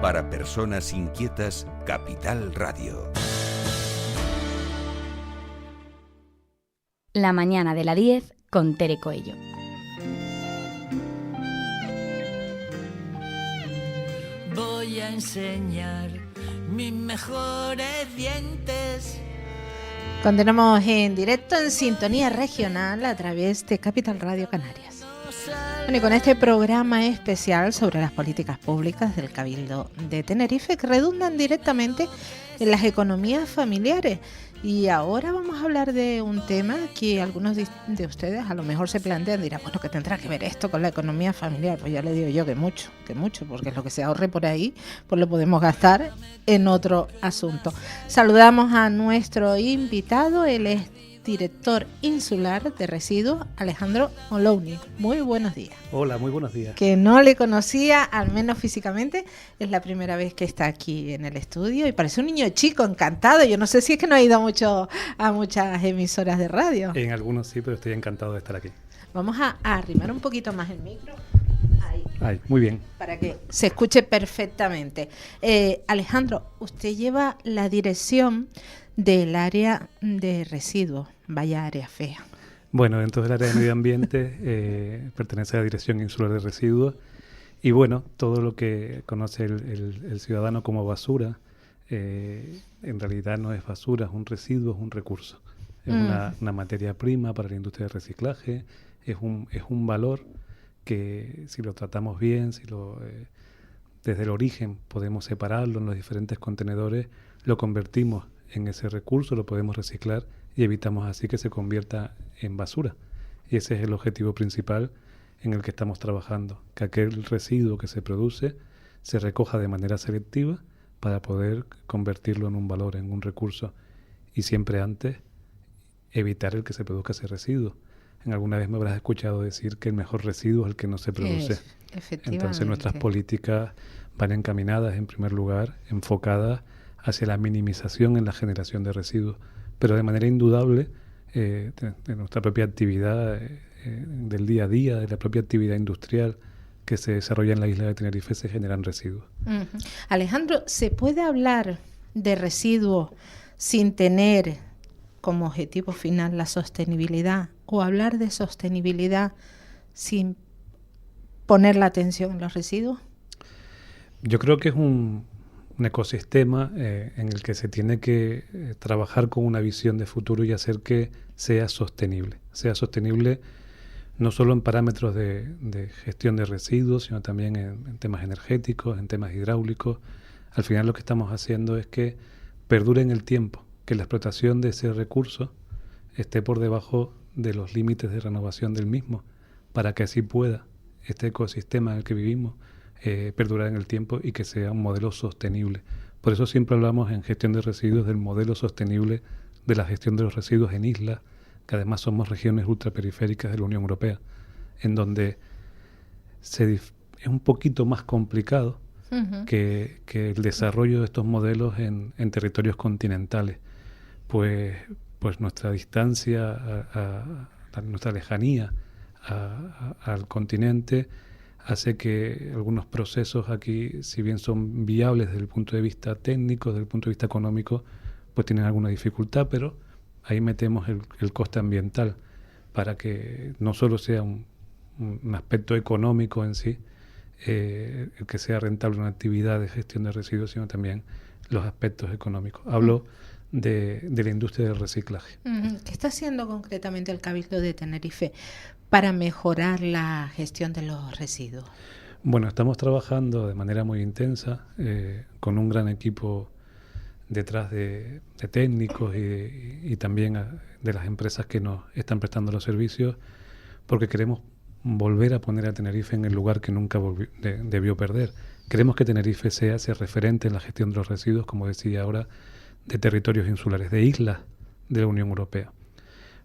Para personas inquietas, Capital Radio. La mañana de la 10 con Tere Coello. Voy a enseñar mis mejores dientes. Continuamos en directo en sintonía regional a través de Capital Radio Canarias. Bueno, y con este programa especial sobre las políticas públicas del Cabildo de Tenerife que redundan directamente en las economías familiares. Y ahora vamos a hablar de un tema que algunos de ustedes a lo mejor se plantean, dirán, bueno, ¿qué tendrá que ver esto con la economía familiar? Pues ya le digo yo que mucho, porque lo que se ahorre por ahí, pues lo podemos gastar en otro asunto. Saludamos a nuestro invitado, él es director insular de residuos, Alejandro Olouni. Muy buenos días. Hola, muy buenos días. Que no le conocía, al menos físicamente, es la primera vez que está aquí en el estudio y parece un niño chico, encantado. Yo no sé si es que no ha ido mucho a muchas emisoras de radio. En algunos sí, pero estoy encantado de estar aquí. Vamos a arrimar un poquito más el micro. Ahí, muy bien. Para que se escuche perfectamente. Alejandro, usted lleva la dirección del área de residuos. Vaya área fea. Bueno, dentro del área de medio ambiente pertenece a la Dirección Insular de Residuos y bueno, todo lo que conoce el ciudadano como basura, en realidad no es basura, es un residuo, es un recurso. Es una materia prima para la industria de reciclaje, es un valor que si lo tratamos bien, desde el origen podemos separarlo en los diferentes contenedores, lo convertimos en ese recurso, lo podemos reciclar y evitamos así que se convierta en basura. Y ese es el objetivo principal en el que estamos trabajando, que aquel residuo que se produce se recoja de manera selectiva para poder convertirlo en un valor, en un recurso, y siempre antes evitar el que se produzca ese residuo. En alguna vez me habrás escuchado decir que el mejor residuo es el que no se produce. Entonces nuestras políticas van encaminadas, en primer lugar, enfocadas hacia la minimización en la generación de residuos, pero de manera indudable de nuestra propia actividad del día a día, de la propia actividad industrial que se desarrolla en la isla de Tenerife, se generan residuos. Alejandro, ¿se puede hablar de residuos sin tener como objetivo final la sostenibilidad, o hablar de sostenibilidad sin poner la atención en los residuos? Yo creo que es un ecosistema en el que se tiene que trabajar con una visión de futuro y hacer que sea sostenible no solo en parámetros de gestión de residuos, sino también en temas energéticos, en temas hidráulicos. Al final lo que estamos haciendo es que perdure en el tiempo, que la explotación de ese recurso esté por debajo de los límites de renovación del mismo, para que así pueda este ecosistema en el que vivimos perdurar en el tiempo y que sea un modelo sostenible. Por eso siempre hablamos en gestión de residuos del modelo sostenible de la gestión de los residuos en islas, que además somos regiones ultraperiféricas de la Unión Europea, en donde es un poquito más complicado que el desarrollo de estos modelos en territorios continentales. Pues nuestra distancia, nuestra lejanía al continente hace que algunos procesos aquí, si bien son viables desde el punto de vista técnico, desde el punto de vista económico, pues tienen alguna dificultad, pero ahí metemos el coste ambiental para que no solo sea un aspecto económico en sí, el que sea rentable una actividad de gestión de residuos, sino también los aspectos económicos. Hablo de la industria del reciclaje. ¿Qué está haciendo concretamente el Cabildo de Tenerife para mejorar la gestión de los residuos? Bueno, estamos trabajando de manera muy intensa con un gran equipo detrás de técnicos y también de las empresas que nos están prestando los servicios, porque queremos volver a poner a Tenerife en el lugar que nunca debió perder. Queremos que Tenerife sea ese referente en la gestión de los residuos, como decía ahora, de territorios insulares, de islas de la Unión Europea.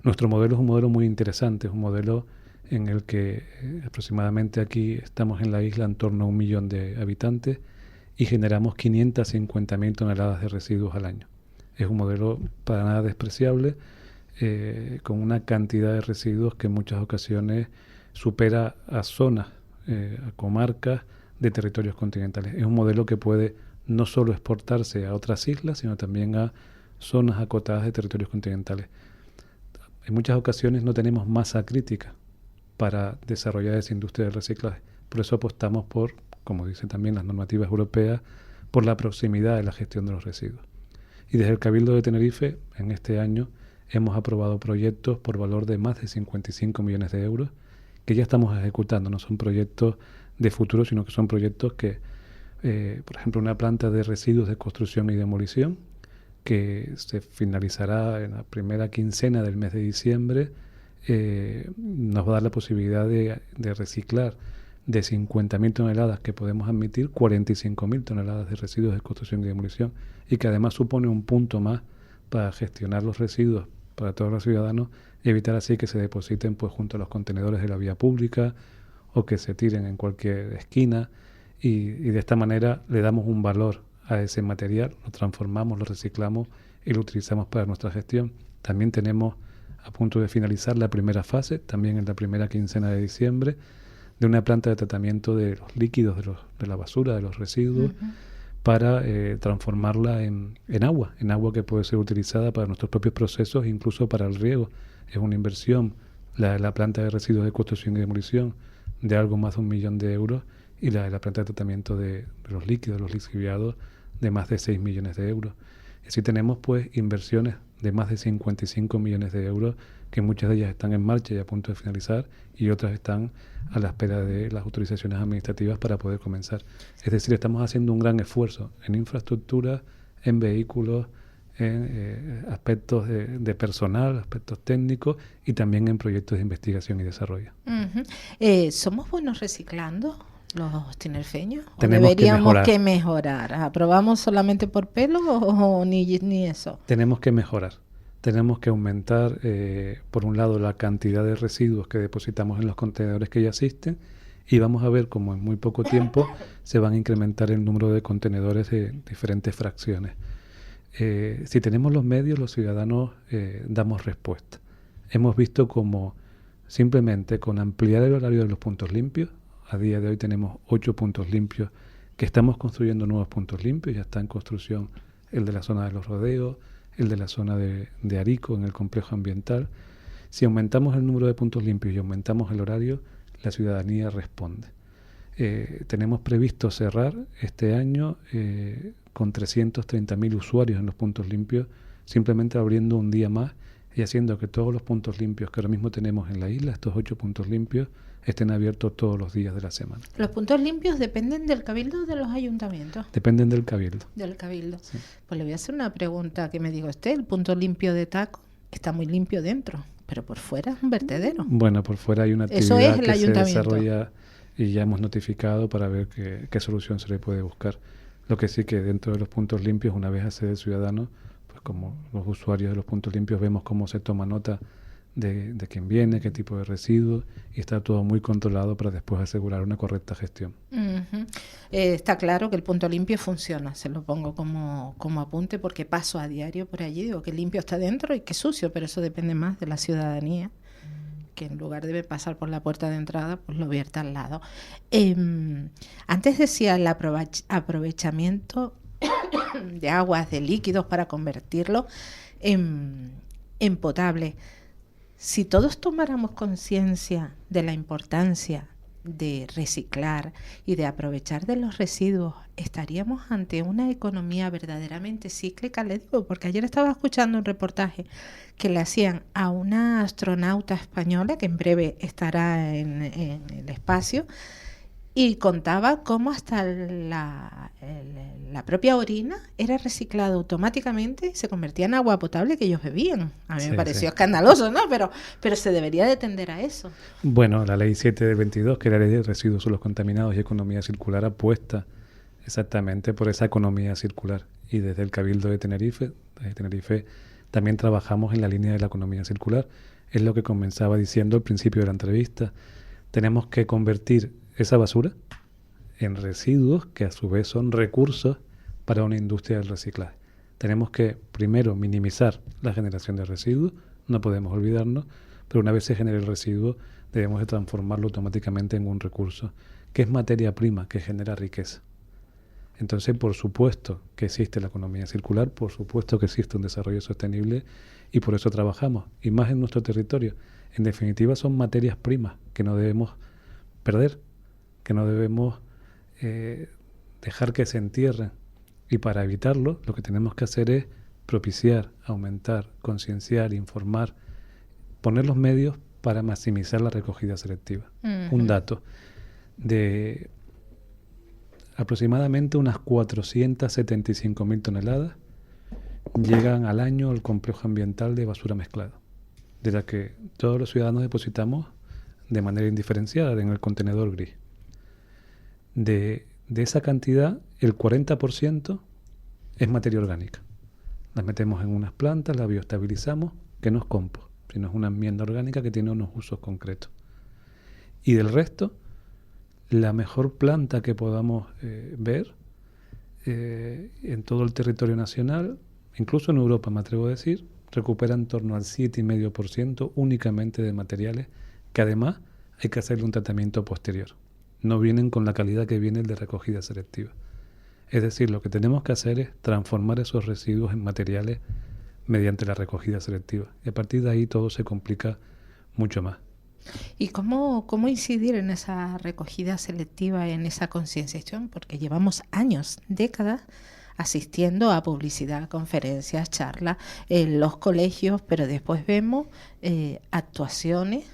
Nuestro modelo es un modelo muy interesante, es un modelo en el que aproximadamente aquí estamos en la isla en torno a 1 millón de habitantes y generamos 550.000 toneladas de residuos al año. Es un modelo para nada despreciable, con una cantidad de residuos que en muchas ocasiones supera a zonas, a comarcas, de territorios continentales. Es un modelo que puede no solo exportarse a otras islas, sino también a zonas acotadas de territorios continentales. En muchas ocasiones no tenemos masa crítica para desarrollar esa industria del reciclaje. Por eso apostamos por, como dicen también las normativas europeas, por la proximidad de la gestión de los residuos. Y desde el Cabildo de Tenerife, en este año, hemos aprobado proyectos por valor de más de 55 millones de euros que ya estamos ejecutando. No son proyectos de futuro, sino que son proyectos que, por ejemplo, una planta de residuos de construcción y demolición, que se finalizará en la primera quincena del mes de diciembre, nos va a dar la posibilidad de reciclar de 50.000 toneladas que podemos admitir, 45.000 toneladas de residuos de construcción y demolición, y que además supone un punto más para gestionar los residuos para todos los ciudadanos y evitar así que se depositen pues junto a los contenedores de la vía pública o que se tiren en cualquier esquina, y de esta manera le damos un valor a ese material, lo transformamos, lo reciclamos y lo utilizamos para nuestra gestión. También tenemos a punto de finalizar la primera fase, también en la primera quincena de diciembre, de una planta de tratamiento de los líquidos, de la basura, de los residuos, para transformarla en agua que puede ser utilizada para nuestros propios procesos, incluso para el riego. Es una inversión, la planta de residuos de construcción y demolición, de algo más de 1 millón de euros, y la planta de tratamiento de los líquidos, los lixiviados, de más de 6 millones de euros. Y así tenemos pues inversiones de más de 55 millones de euros, que muchas de ellas están en marcha y a punto de finalizar, y otras están a la espera de las autorizaciones administrativas para poder comenzar. Es decir, estamos haciendo un gran esfuerzo en infraestructura, en vehículos, en aspectos de personal, aspectos técnicos, y también en proyectos de investigación y desarrollo. ¿Somos buenos reciclando los tinerfeños? ¿O Tenemos deberíamos que mejorar? ¿Aprobamos solamente por pelo o ni eso? Tenemos que mejorar. Tenemos que aumentar, por un lado, la cantidad de residuos que depositamos en los contenedores que ya existen, y vamos a ver cómo en muy poco tiempo se van a incrementar el número de contenedores de diferentes fracciones. Si tenemos los medios, los ciudadanos damos respuesta. Hemos visto cómo simplemente con ampliar el horario de los puntos limpios, a día de hoy tenemos 8 puntos limpios, que estamos construyendo nuevos puntos limpios, ya está en construcción el de la zona de los rodeos, el de la zona de Arico, en el complejo ambiental. Si aumentamos el número de puntos limpios y aumentamos el horario, la ciudadanía responde. Tenemos previsto cerrar este año con 330.000 usuarios en los puntos limpios, simplemente abriendo un día más y haciendo que todos los puntos limpios que ahora mismo tenemos en la isla, estos 8 puntos limpios, estén abiertos todos los días de la semana. ¿Los puntos limpios dependen del Cabildo o de los ayuntamientos? Dependen del Cabildo. Del Cabildo. Sí. Pues le voy a hacer una pregunta que me digo el punto limpio de Taco está muy limpio dentro, pero por fuera es un vertedero. Bueno, por fuera hay una Eso actividad es el que se ayuntamiento. desarrolla y ya hemos notificado para ver qué solución se le puede buscar. Lo que sí que dentro de los puntos limpios, una vez accede el ciudadano, pues como los usuarios de los puntos limpios vemos cómo se toma nota de quién viene, qué tipo de residuos, y está todo muy controlado para después asegurar una correcta gestión. Está claro que el punto limpio funciona, se lo pongo como apunte porque paso a diario por allí, digo que limpio está dentro y que sucio, pero eso depende más de la ciudadanía, que en lugar de pasar por la puerta de entrada, pues lo vierta al lado. Antes decía el aprovechamiento de aguas, de líquidos para convertirlo en potable. Si todos tomáramos conciencia de la importancia de reciclar y de aprovechar de los residuos, estaríamos ante una economía verdaderamente cíclica, le digo, porque ayer estaba escuchando un reportaje que le hacían a una astronauta española que en breve estará en el espacio, y contaba cómo hasta la propia orina era reciclada automáticamente y se convertía en agua potable que ellos bebían. A mí me pareció escandaloso, ¿no? Pero se debería de tender a eso. Bueno, la ley 7 del 22, que era la ley de residuos sólidos contaminados y economía circular, apuesta exactamente por esa economía circular. Y desde el Cabildo de Tenerife también trabajamos en la línea de la economía circular. Es lo que comenzaba diciendo al principio de la entrevista. Tenemos que convertir esa basura en residuos que a su vez son recursos para una industria del reciclaje. Tenemos que primero minimizar la generación de residuos, no podemos olvidarnos, pero una vez se genere el residuo debemos de transformarlo automáticamente en un recurso que es materia prima que genera riqueza. Entonces, por supuesto que existe la economía circular, por supuesto que existe un desarrollo sostenible y por eso trabajamos, y más en nuestro territorio. En definitiva, son materias primas que no debemos perder, que no debemos dejar que se entierren. Y para evitarlo, lo que tenemos que hacer es propiciar, aumentar, concienciar, informar, poner los medios para maximizar la recogida selectiva. Un dato de aproximadamente unas 475.000 toneladas llegan al año al complejo ambiental de basura mezclada, de la que todos los ciudadanos depositamos de manera indiferenciada en el contenedor gris. De esa cantidad, el 40% es materia orgánica. La metemos en unas plantas, la bioestabilizamos, que no es compost, sino es una enmienda orgánica que tiene unos usos concretos. Y del resto, la mejor planta que podamos ver en todo el territorio nacional, incluso en Europa, me atrevo a decir, recupera en torno al 7,5% únicamente de materiales que además hay que hacerle un tratamiento posterior. No vienen con la calidad que viene el de recogida selectiva. Es decir, lo que tenemos que hacer es transformar esos residuos en materiales mediante la recogida selectiva. Y a partir de ahí todo se complica mucho más. ¿Y cómo incidir en esa recogida selectiva, en esa concienciación? Porque llevamos años, décadas, asistiendo a publicidad, conferencias, charlas en los colegios, pero después vemos actuaciones,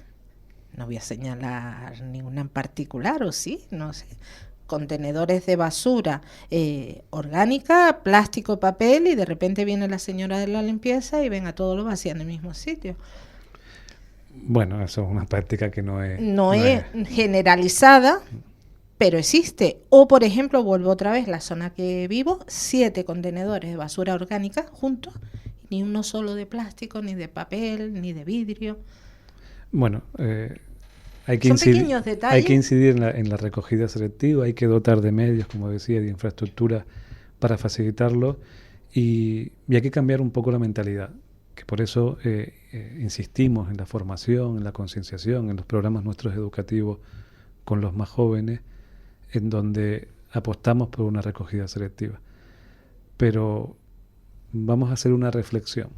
no voy a señalar ninguna en particular, o sí, no sé, contenedores de basura orgánica, plástico, papel, y de repente viene la señora de la limpieza y ven a todo lo vacío en el mismo sitio. Bueno, eso es una práctica que no es generalizada, pero existe. O, por ejemplo, vuelvo otra vez, la zona que vivo, 7 contenedores de basura orgánica juntos, ni uno solo de plástico, ni de papel, ni de vidrio. Bueno, hay que incidir en la recogida selectiva, hay que dotar de medios, como decía, de infraestructura para facilitarlo, y hay que cambiar un poco la mentalidad, que por eso insistimos en la formación, en la concienciación, en los programas nuestros educativos con los más jóvenes, en donde apostamos por una recogida selectiva. Pero vamos a hacer una reflexión.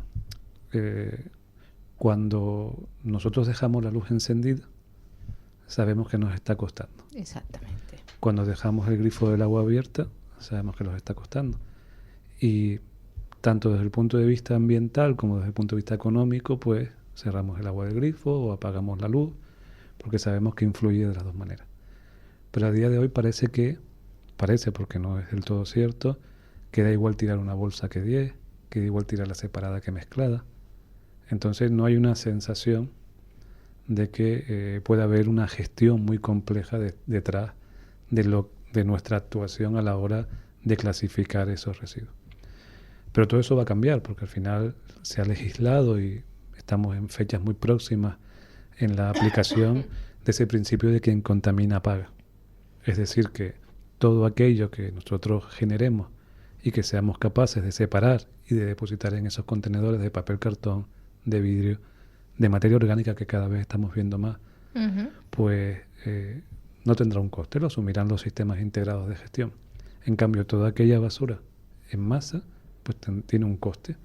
Cuando nosotros dejamos la luz encendida, sabemos que nos está costando. Exactamente. Cuando dejamos el grifo del agua abierta, sabemos que nos está costando. Y tanto desde el punto de vista ambiental como desde el punto de vista económico, pues cerramos el agua del grifo o apagamos la luz, porque sabemos que influye de las dos maneras. Pero a día de hoy parece, porque no es del todo cierto, que da igual tirar una bolsa que 10, que da igual tirar la separada que mezclada. Entonces no hay una sensación de que pueda haber una gestión muy compleja detrás de nuestra actuación a la hora de clasificar esos residuos. Pero todo eso va a cambiar, porque al final se ha legislado y estamos en fechas muy próximas en la aplicación de ese principio de quien contamina paga. Es decir, que todo aquello que nosotros generemos y que seamos capaces de separar y de depositar en esos contenedores de papel, cartón, de vidrio, de materia orgánica que cada vez estamos viendo más, pues no tendrá un coste, lo asumirán los sistemas integrados de gestión. En cambio, toda aquella basura en masa, pues tiene un coste.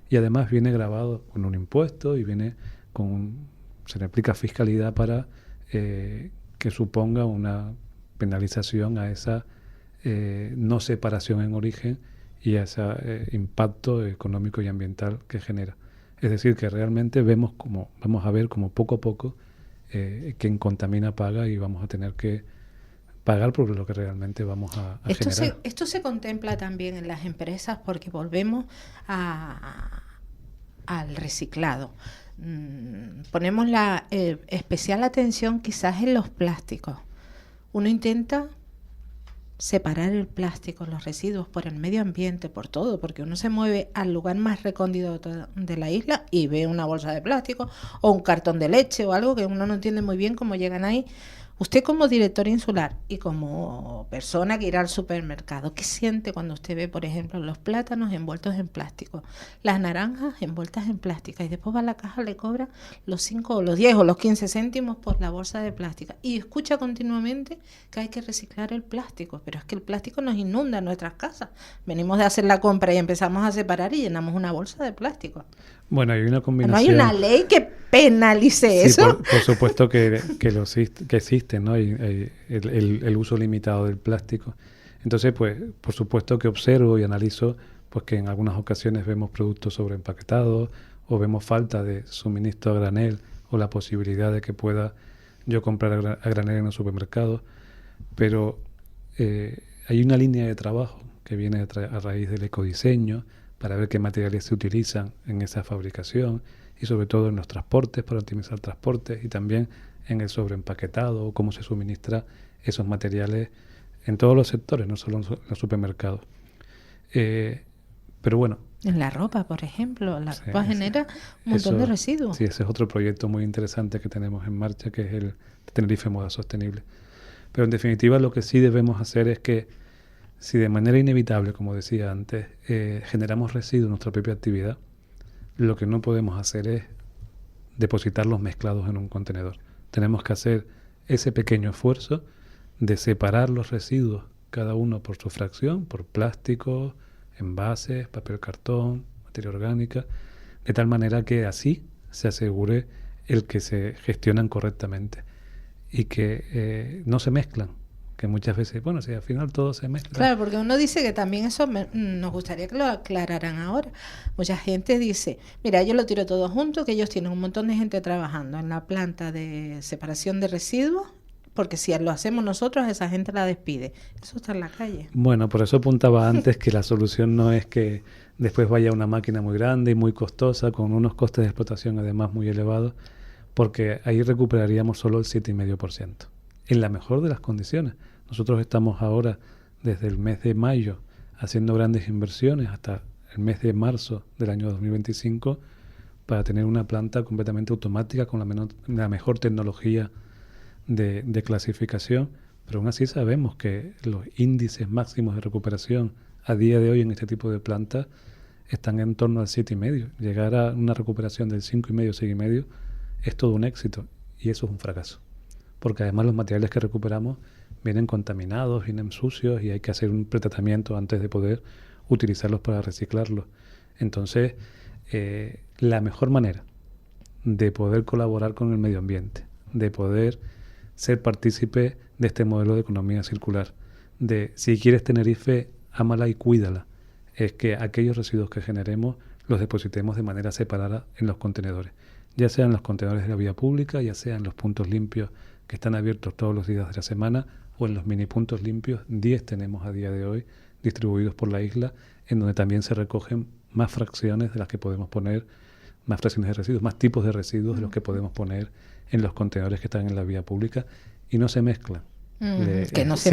Y además viene grabado con un impuesto y se le aplica fiscalidad para que suponga una penalización a esa no separación en origen y a ese impacto económico y ambiental que genera. Es decir, que realmente vamos a ver como poco a poco quien contamina paga, y vamos a tener que pagar por lo que realmente vamos a generar. Esto se contempla también en las empresas, porque volvemos al reciclado. Ponemos la especial atención quizás en los plásticos. Uno intenta separar el plástico, los residuos, por el medio ambiente, por todo, porque uno se mueve al lugar más recóndito de la isla y ve una bolsa de plástico o un cartón de leche o algo que uno no entiende muy bien cómo llegan ahí. Usted como director insular y como persona que irá al supermercado, ¿qué siente cuando usted ve, por ejemplo, los plátanos envueltos en plástico, las naranjas envueltas en plástica y después va a la caja, le cobra los 5 o los 10 o los 15 céntimos por la bolsa de plástica y escucha continuamente que hay que reciclar el plástico? Pero es que el plástico nos inunda nuestras casas. Venimos de hacer la compra y empezamos a separar y llenamos una bolsa de plástico. Bueno, hay una combinación. ¿No hay una ley que penalice eso? Por supuesto que existe, ¿no? El uso limitado del plástico. Entonces, pues, por supuesto que observo y analizo pues que en algunas ocasiones vemos productos sobreempaquetados o vemos falta de suministro a granel o la posibilidad de que pueda yo comprar a granel en el supermercado. Pero hay una línea de trabajo que viene a raíz del ecodiseño para ver qué materiales se utilizan en esa fabricación y sobre todo en los transportes, para optimizar transportes y también en el sobreempaquetado o cómo se suministra esos materiales en todos los sectores, no solo en los supermercados. Pero bueno. En la ropa, por ejemplo, la ropa genera un montón de residuos. Sí, ese es otro proyecto muy interesante que tenemos en marcha, que es el Tenerife Moda Sostenible. Pero en definitiva lo que sí debemos hacer es que si de manera inevitable, como decía antes, generamos residuos en nuestra propia actividad, lo que no podemos hacer es depositarlos mezclados en un contenedor. Tenemos que hacer ese pequeño esfuerzo de separar los residuos, cada uno por su fracción, por plástico, envases, papel cartón, materia orgánica, de tal manera que así se asegure el que se gestionan correctamente y que no se mezclan. Que muchas veces, bueno, si al final todo se mezcla. Claro, porque uno dice que también eso nos gustaría que lo aclararan ahora. Mucha gente dice, mira, yo lo tiro todo junto, que ellos tienen un montón de gente trabajando en la planta de separación de residuos, porque si lo hacemos nosotros, esa gente la despide. Eso está en la calle. Bueno, por eso apuntaba antes que la solución no es que después vaya una máquina muy grande y muy costosa, con unos costes de explotación además muy elevados, porque ahí recuperaríamos solo el 7,5%, en la mejor de las condiciones. Nosotros estamos ahora, desde el mes de mayo, haciendo grandes inversiones hasta el mes de marzo del año 2025 para tener una planta completamente automática con la mejor tecnología de clasificación, pero aún así sabemos que los índices máximos de recuperación a día de hoy en este tipo de plantas están en torno al 7,5. Llegar a una recuperación del 5,5, 6,5 es todo un éxito y eso es un fracaso, porque además los materiales que recuperamos vienen contaminados, vienen sucios y hay que hacer un pretratamiento antes de poder utilizarlos para reciclarlos. Entonces, la mejor manera de poder colaborar con el medio ambiente, de poder ser partícipe de este modelo de economía circular, de si quieres Tenerife, ámala y cuídala, es que aquellos residuos que generemos los depositemos de manera separada en los contenedores, ya sean los contenedores de la vía pública, ya sean los puntos limpios que están abiertos todos los días de la semana, o en los mini puntos limpios, 10 tenemos a día de hoy distribuidos por la isla, en donde también se recogen más fracciones de las que podemos poner, más fracciones de residuos, más tipos de residuos de los que podemos poner en los contenedores que están en la vía pública y no se mezclan. No se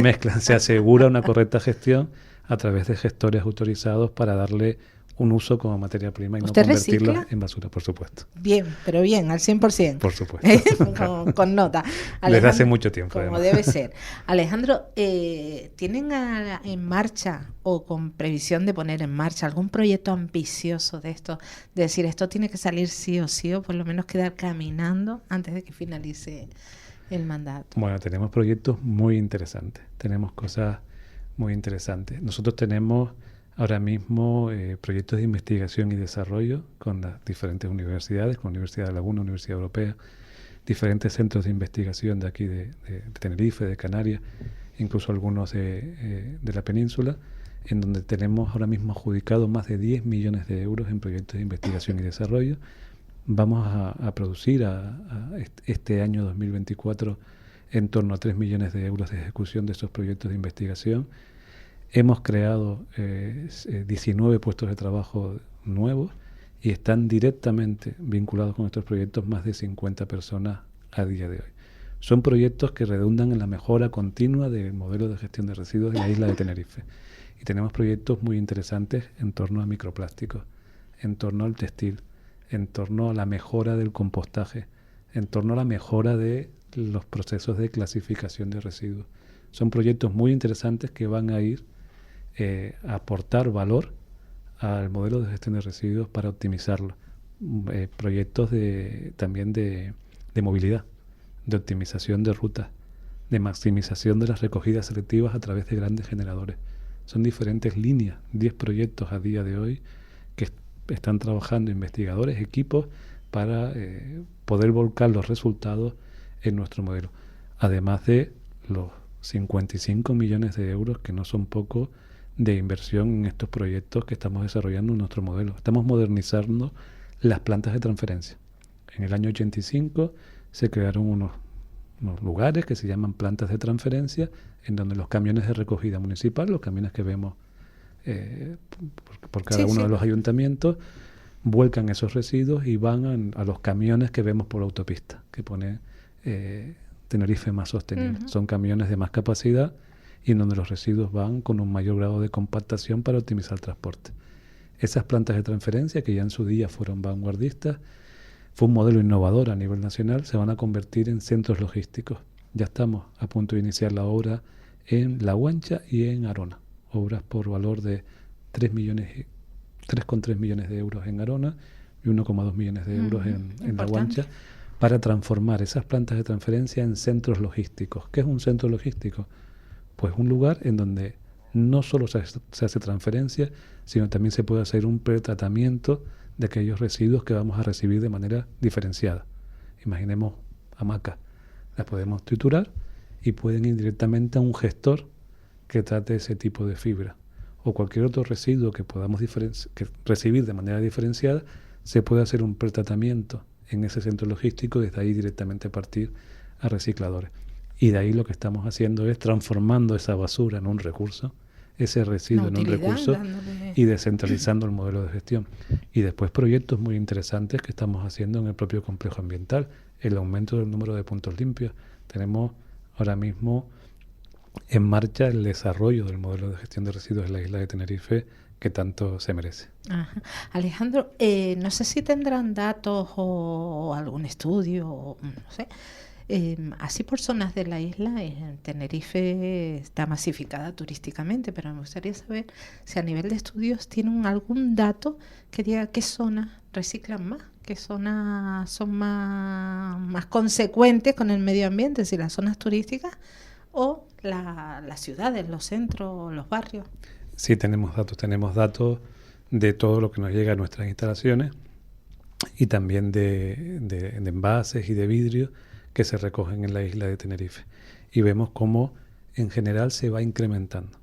mezclan, se asegura una correcta gestión a través de gestores autorizados para darle un uso como materia prima y no convertirlo en basura, por supuesto. Bien, pero bien, al 100%. Por supuesto. con nota. Desde hace mucho tiempo. Como además. debe ser. Alejandro, ¿tienen en marcha o con previsión de poner en marcha algún proyecto ambicioso de esto? De decir, esto tiene que salir sí o sí, o por lo menos quedar caminando antes de que finalice el mandato. Bueno, tenemos proyectos muy interesantes. Tenemos cosas muy interesantes. Nosotros tenemos ahora mismo proyectos de investigación y desarrollo con las diferentes universidades, con la Universidad de Laguna, Universidad Europea, diferentes centros de investigación de aquí de Tenerife, de Canarias, incluso algunos de la península, en donde tenemos ahora mismo adjudicado más de 10 millones de euros en proyectos de investigación y desarrollo. Vamos a producir este año 2024 en torno a 3 millones de euros de ejecución de esos proyectos de investigación. Hemos creado 19 puestos de trabajo nuevos y están directamente vinculados con estos proyectos más de 50 personas a día de hoy. Son proyectos que redundan en la mejora continua del modelo de gestión de residuos de la isla de Tenerife. Y tenemos proyectos muy interesantes en torno a microplásticos, en torno al textil, en torno a la mejora del compostaje, en torno a la mejora de los procesos de clasificación de residuos. Son proyectos muy interesantes que van a ir a aportar valor al modelo de gestión de residuos para optimizarlo. Proyectos también de movilidad, de optimización de rutas, de maximización de las recogidas selectivas a través de grandes generadores. Son diferentes líneas, 10 proyectos a día de hoy que están trabajando investigadores, equipos, para poder volcar los resultados en nuestro modelo. Además de los 55 millones de euros, que no son poco, de inversión en estos proyectos que estamos desarrollando en nuestro modelo. Estamos modernizando las plantas de transferencia. En el año 85 se crearon unos lugares que se llaman plantas de transferencia, en donde los camiones de recogida municipal, los camiones que vemos por cada uno de los ayuntamientos, vuelcan esos residuos y van a los camiones que vemos por autopista, que pone Tenerife más sostenible. Uh-huh. Son camiones de más capacidad y en donde los residuos van con un mayor grado de compactación para optimizar el transporte. Esas plantas de transferencia, que ya en su día fueron vanguardistas, fue un modelo innovador a nivel nacional, se van a convertir en centros logísticos. Ya estamos a punto de iniciar la obra en La Guancha y en Arona. Obras por valor de 3,3 millones de euros en Arona y 1,2 millones de euros en La Guancha, para transformar esas plantas de transferencia en centros logísticos. ¿Qué es un centro logístico? Pues un lugar en donde no solo se hace transferencia, sino también se puede hacer un pretratamiento de aquellos residuos que vamos a recibir de manera diferenciada. Imaginemos hamacas, las podemos triturar y pueden ir directamente a un gestor que trate ese tipo de fibra. O cualquier otro residuo que podamos recibir de manera diferenciada, se puede hacer un pretratamiento en ese centro logístico y desde ahí directamente partir a recicladores. Y de ahí lo que estamos haciendo es transformando esa basura en un recurso, ese residuo en un recurso, y descentralizando el modelo de gestión. Y después proyectos muy interesantes que estamos haciendo en el propio complejo ambiental, el aumento del número de puntos limpios. Tenemos ahora mismo en marcha el desarrollo del modelo de gestión de residuos en la isla de Tenerife, que tanto se merece. Ajá. Alejandro, no sé si tendrán datos o algún estudio, o, no sé. Así por zonas de la isla, Tenerife está masificada turísticamente, pero me gustaría saber si a nivel de estudios tienen algún dato que diga qué zonas reciclan más, qué zonas son más consecuentes con el medio ambiente, si las zonas turísticas o las ciudades, los centros, los barrios. Sí, tenemos datos de todo lo que nos llega a nuestras instalaciones y también de envases y de vidrio que se recogen en la isla de Tenerife. Y vemos cómo en general se va incrementando.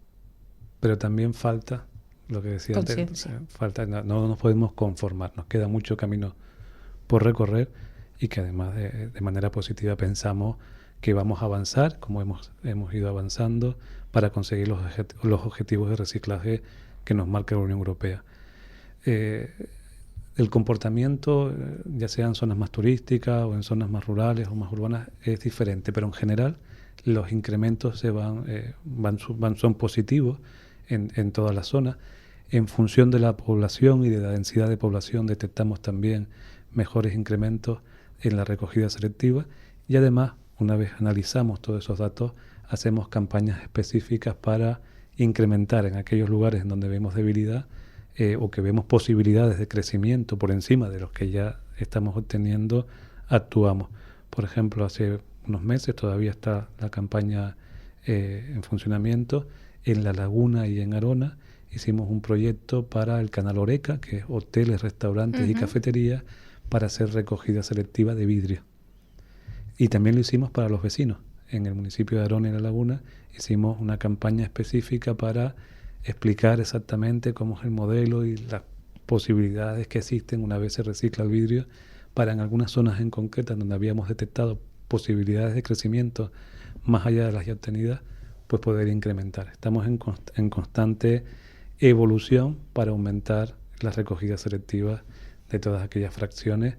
Pero también falta, lo que decía antes, no nos podemos conformar, nos queda mucho camino por recorrer y que además de manera positiva pensamos que vamos a avanzar, como hemos ido avanzando, para conseguir los objetivos de reciclaje que nos marca la Unión Europea. El comportamiento, ya sea en zonas más turísticas o en zonas más rurales o más urbanas, es diferente, pero en general los incrementos son positivos en todas las zonas. En función de la población y de la densidad de población detectamos también mejores incrementos en la recogida selectiva y además, una vez analizamos todos esos datos, hacemos campañas específicas para incrementar en aquellos lugares en donde vemos debilidad o que vemos posibilidades de crecimiento por encima de los que ya estamos obteniendo, actuamos. Por ejemplo, hace unos meses todavía está la campaña en funcionamiento en La Laguna y en Arona. Hicimos un proyecto para el Canal Oreca, que es hoteles, restaurantes y cafeterías, para hacer recogida selectiva de vidrio. Y también lo hicimos para los vecinos. En el municipio de Arona y La Laguna hicimos una campaña específica para explicar exactamente cómo es el modelo y las posibilidades que existen una vez se recicla el vidrio, para en algunas zonas en concretas donde habíamos detectado posibilidades de crecimiento más allá de las ya obtenidas, pues poder incrementar. Estamos en constante evolución para aumentar las recogidas selectivas de todas aquellas fracciones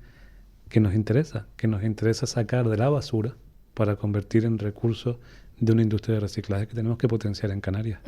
que nos interesa sacar de la basura para convertir en recursos de una industria de reciclaje que tenemos que potenciar en Canarias.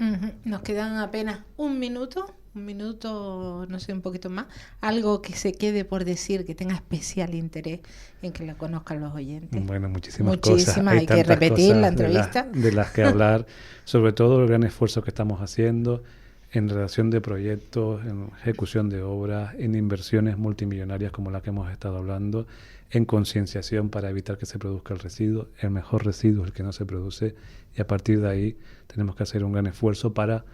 Nos quedan apenas un minuto, no sé, un poquito más. Algo que se quede por decir, que tenga especial interés en que la conozcan los oyentes. Bueno, muchísimas cosas. Hay que repetir la entrevista. De las que hablar, sobre todo el gran esfuerzo que estamos haciendo en redacción de proyectos, en ejecución de obras, en inversiones multimillonarias como la que hemos estado hablando, en concienciación para evitar que se produzca el residuo. El mejor residuo es el que no se produce, y a partir de ahí tenemos que hacer un gran esfuerzo para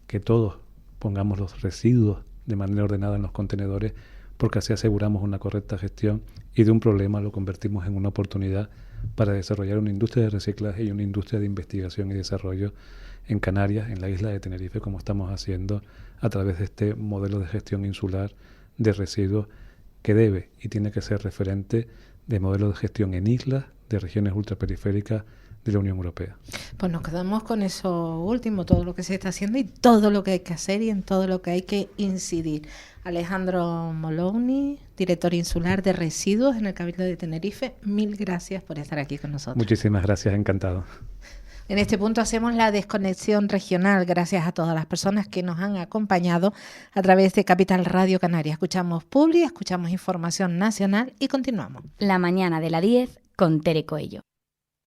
que todos pongamos los residuos de manera ordenada en los contenedores, porque así aseguramos una correcta gestión y de un problema lo convertimos en una oportunidad para desarrollar una industria de reciclaje y una industria de investigación y desarrollo en Canarias, en la isla de Tenerife, como estamos haciendo a través de este modelo de gestión insular de residuos que debe y tiene que ser referente de modelo de gestión en islas, de regiones ultraperiféricas de la Unión Europea. Pues nos quedamos con eso último, todo lo que se está haciendo y todo lo que hay que hacer y en todo lo que hay que incidir. Alejandro Moloni, director insular de residuos en el Cabildo de Tenerife, mil gracias por estar aquí con nosotros. Muchísimas gracias, encantado. En este punto hacemos la desconexión regional. Gracias a todas las personas que nos han acompañado a través de Capital Radio Canarias. Escuchamos Publi, escuchamos información nacional y continuamos. La mañana de la 10 con Tere Coello.